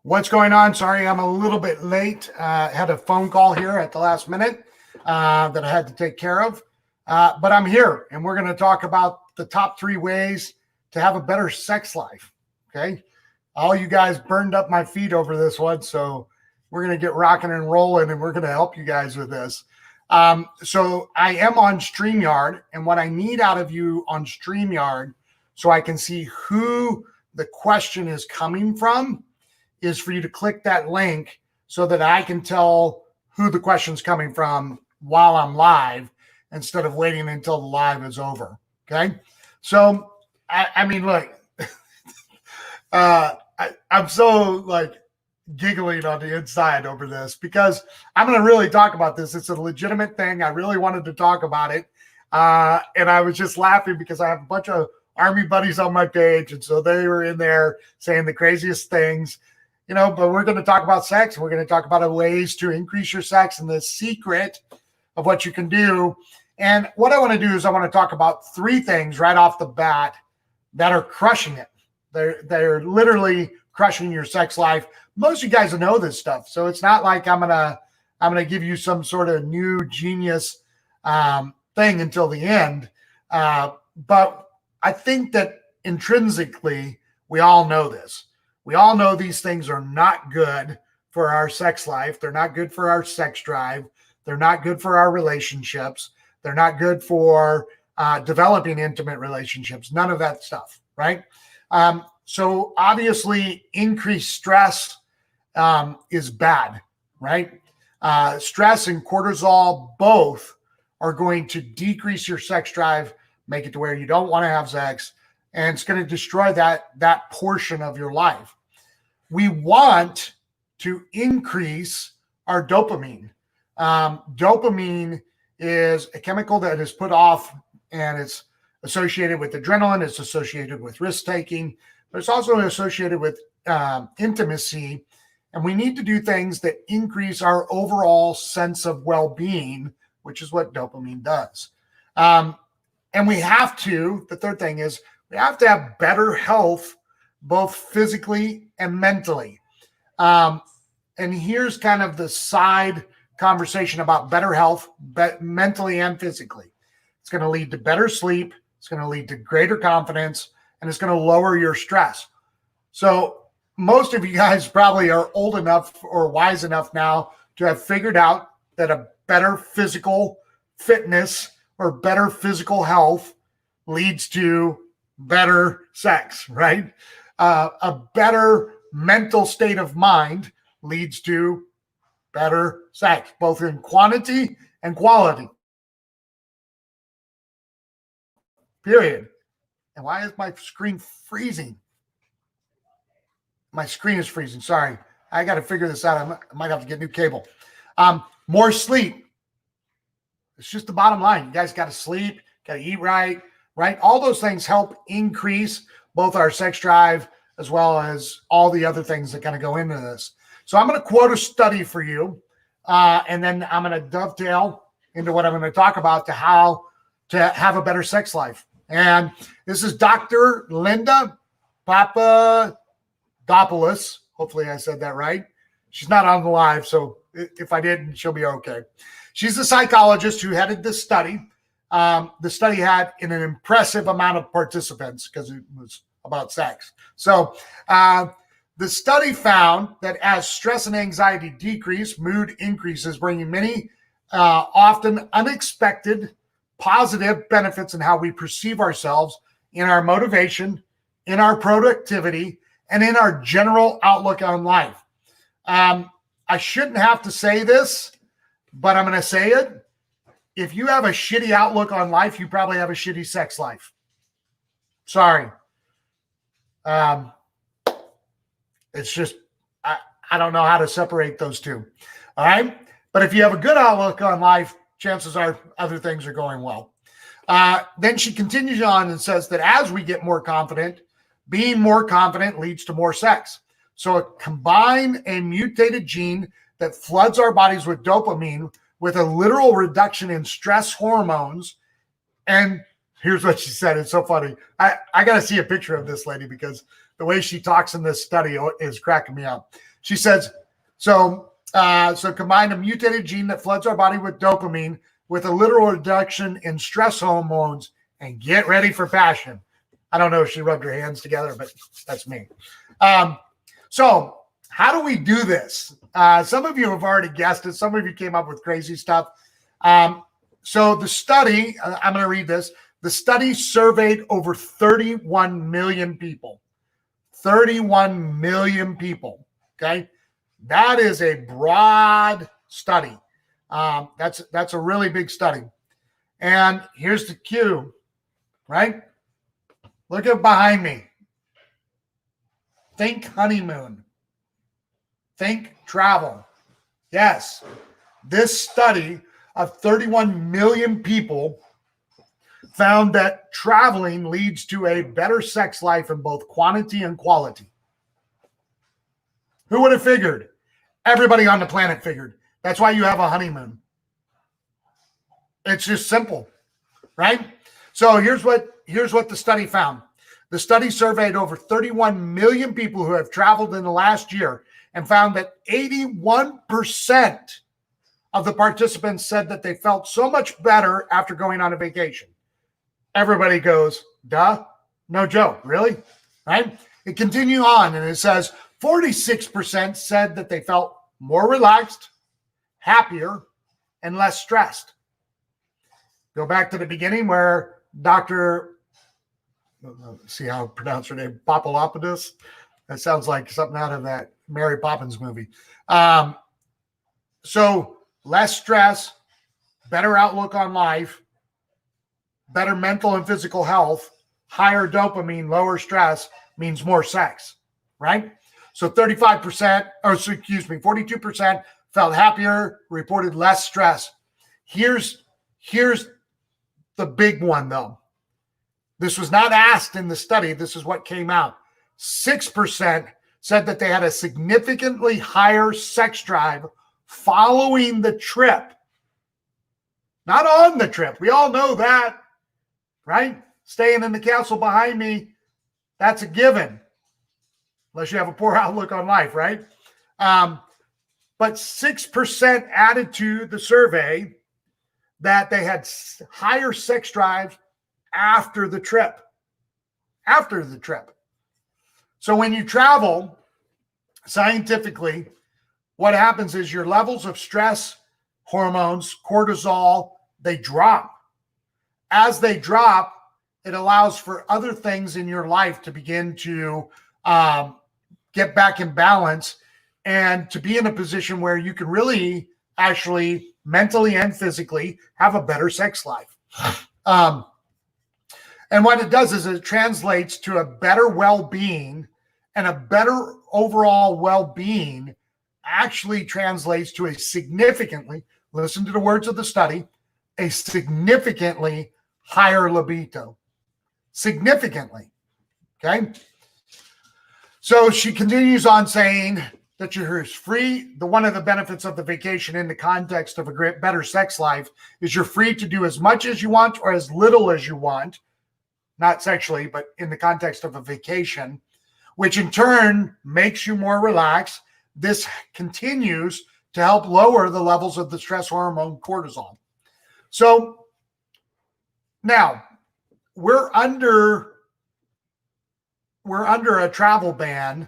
What's going on? Sorry, I'm a little bit late. Had a phone call here at the last minute that I had to take care of. But I'm here, and we're going to talk about the top 3 ways to have a better sex life. Okay. All you guys burned up my feet over this one. So we're going to get rocking and rolling, and we're going to help you guys with this. So I am on StreamYard, and what I need out of you on StreamYard so I can see who the question is coming from is for you to click that link so that I can tell who the question's coming from while I'm live instead of waiting until the live is over. Okay. So, I mean, look, I'm so like giggling on the inside over this because I'm going to really talk about this. It's a legitimate thing. I really wanted to talk about it. And I was just laughing because I have a bunch of Army buddies on my page. And so they were in there saying the craziest things. But we're going to talk about sex. We're going to talk about ways to increase your sex and the secret of what you can do. And what I want to do is I want to talk about 3 things right off the bat that are crushing it. They're literally crushing your sex life. Most of you guys know this stuff. So it's not like I'm gonna give you some sort of new genius thing until the end. But I think that intrinsically, we all know this. We all know these things are not good for our sex life. They're not good for our sex drive. They're not good for our relationships. They're not good for developing intimate relationships. None of that stuff, right? So obviously, increased stress is bad, right? Stress and cortisol both are going to decrease your sex drive, make it to where you don't want to have sex, and it's going to destroy that portion of your life. We want to increase our dopamine. Dopamine is a chemical that is put off, and it's associated with adrenaline. It's associated with risk-taking, but it's also associated with intimacy. And we need to do things that increase our overall sense of well-being, which is what dopamine does. And we have to, the third thing is, we have to have better health, both physically and mentally. And here's kind of the side conversation about better health, mentally and physically. It's going to lead to better sleep. It's going to lead to greater confidence, and it's going to lower your stress. So most of you guys probably are old enough or wise enough now to have figured out that a better physical fitness or better physical health leads to better sex, right? A better mental state of mind leads to better sex, both in quantity and quality. Period. And why is my screen freezing? My screen is freezing. Sorry. I got to figure this out. I might have to get new cable. More sleep. It's just the bottom line. You guys got to sleep, got to eat right? All those things help increase both our sex drive as well as all the other things that kind of go into this. So I'm going to quote a study for you, and then I'm going to dovetail into what I'm going to talk about to how to have a better sex life. And this is Dr. Linda Papadopoulos. Hopefully I said that right. She's not on the live, so if I didn't, she'll be okay. She's the psychologist who headed this study. The study had an impressive amount of participants because it was about sex. So the study found that as stress and anxiety decrease, mood increases, bringing many often unexpected positive benefits in how we perceive ourselves, in our motivation, in our productivity, and in our general outlook on life. I shouldn't have to say this, but I'm going to say it. If you have a shitty outlook on life, you probably have a shitty sex life. Sorry. It's just, I don't know how to separate those two. All right. But if you have a good outlook on life, chances are other things are going well. Then she continues on and says that as we get more confident, being more confident leads to more sex. So combine a mutated gene that floods our bodies with dopamine with a literal reduction in stress hormones. And here's what she said. It's so funny. I got to see a picture of this lady because the way she talks in this study is cracking me up. She says, so combine a mutated gene that floods our body with dopamine with a literal reduction in stress hormones and get ready for passion. I don't know if she rubbed her hands together, but that's me. So how do we do this? Some of you have already guessed it. Some of you came up with crazy stuff. So the study, I'm going to read this. The study surveyed over 31 million people. 31 million people. Okay. That is a broad study. That's a really big study. And here's the cue, right? Look at behind me. Think honeymoon. Think travel. Yes. This study of 31 million people found that traveling leads to a better sex life in both quantity and quality. Who would have figured? Everybody on the planet figured. That's why you have a honeymoon. It's just simple, right? So here's what the study found. The study surveyed over 31 million people who have traveled in the last year and found that 81% of the participants said that they felt so much better after going on a vacation. Everybody goes, duh, no joke, really? Right? It continues on and it says 46% said that they felt more relaxed, happier, and less stressed. Go back to the beginning where Dr. See how I pronounce her name, Papalopoulos. That sounds like something out of that Mary Poppins movie. So less stress, better outlook on life, better mental and physical health, higher dopamine, lower stress means more sex, right? So 42% felt happier, reported less stress. Here's the big one, though. This was not asked in the study. This is what came out. 6% said that they had a significantly higher sex drive following the trip. Not on the trip. We all know that, right? Staying in the castle behind me, that's a given. Unless you have a poor outlook on life, right? But 6% added to the survey that they had higher sex drive after the trip. After the trip. So when you travel, scientifically, what happens is your levels of stress hormones, cortisol, they drop. As they drop, it allows for other things in your life to begin to get back in balance and to be in a position where you can really actually mentally and physically have a better sex life. And what it does is it translates to a better well-being, and a better overall well-being actually translates to a significantly, listen to the words of the study, a significantly higher libido. Significantly. Okay? So she continues on saying that you're free. One of the benefits of the vacation in the context of a great, better sex life is you're free to do as much as you want or as little as you want. Not sexually, but in the context of a vacation, which in turn makes you more relaxed. This continues to help lower the levels of the stress hormone cortisol. So now we're under a travel ban.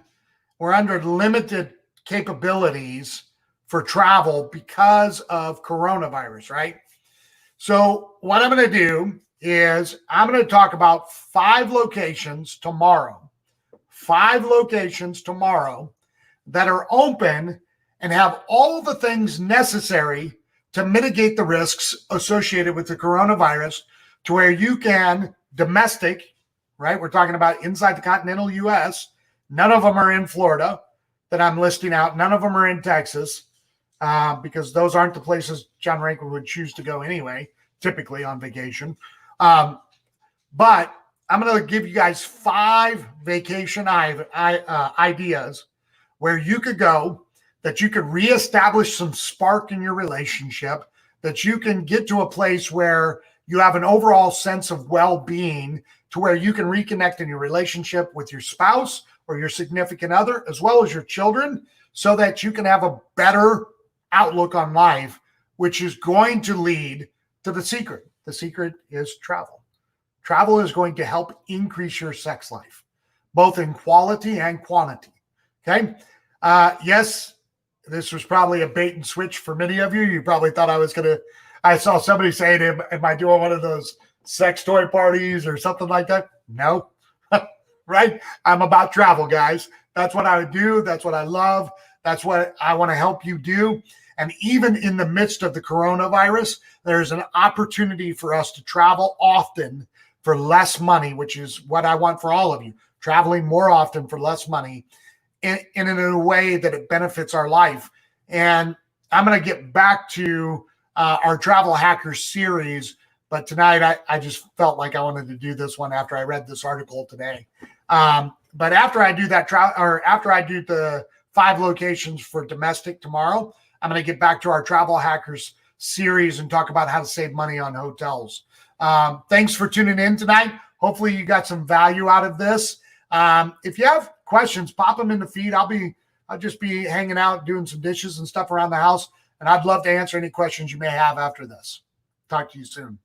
We're under limited capabilities for travel because of coronavirus, right? So what I'm going to do is I'm going to talk about 5 locations tomorrow. 5 locations tomorrow that are open and have all the things necessary to mitigate the risks associated with the coronavirus, to where you can domestic, right? We're talking about inside the continental U.S. None of them are in Florida that I'm listing out. None of them are in Texas because those aren't the places John Rankin would choose to go anyway, typically on vacation. But I'm going to give you guys 5 vacation ideas where you could go, that you could reestablish some spark in your relationship, that you can get to a place where you have an overall sense of well-being, to where you can reconnect in your relationship with your spouse or your significant other, as well as your children, so that you can have a better outlook on life, which is going to lead to the secret. The secret is travel. Travel is going to help increase your sex life, both in quality and quantity. Okay. Yes, this was probably a bait and switch for many of you. You probably thought I saw somebody say, am I doing one of those sex toy parties or something like that? No, right? I'm about travel, guys. That's what I do. That's what I love. That's what I want to help you do. And even in the midst of the coronavirus, there's an opportunity for us to travel often for less money, which is what I want for all of you. Traveling more often for less money in a way that it benefits our life. And I'm going to get back to our Travel Hackers series, but tonight I just felt like I wanted to do this one after I read this article today. But after I do that after I do the 5 locations for domestic tomorrow, I'm going to get back to our Travel Hackers series and talk about how to save money on hotels. Thanks for tuning in tonight. Hopefully you got some value out of this. If you have questions, pop them in the feed. I'll just be hanging out, doing some dishes and stuff around the house. And I'd love to answer any questions you may have after this. Talk to you soon.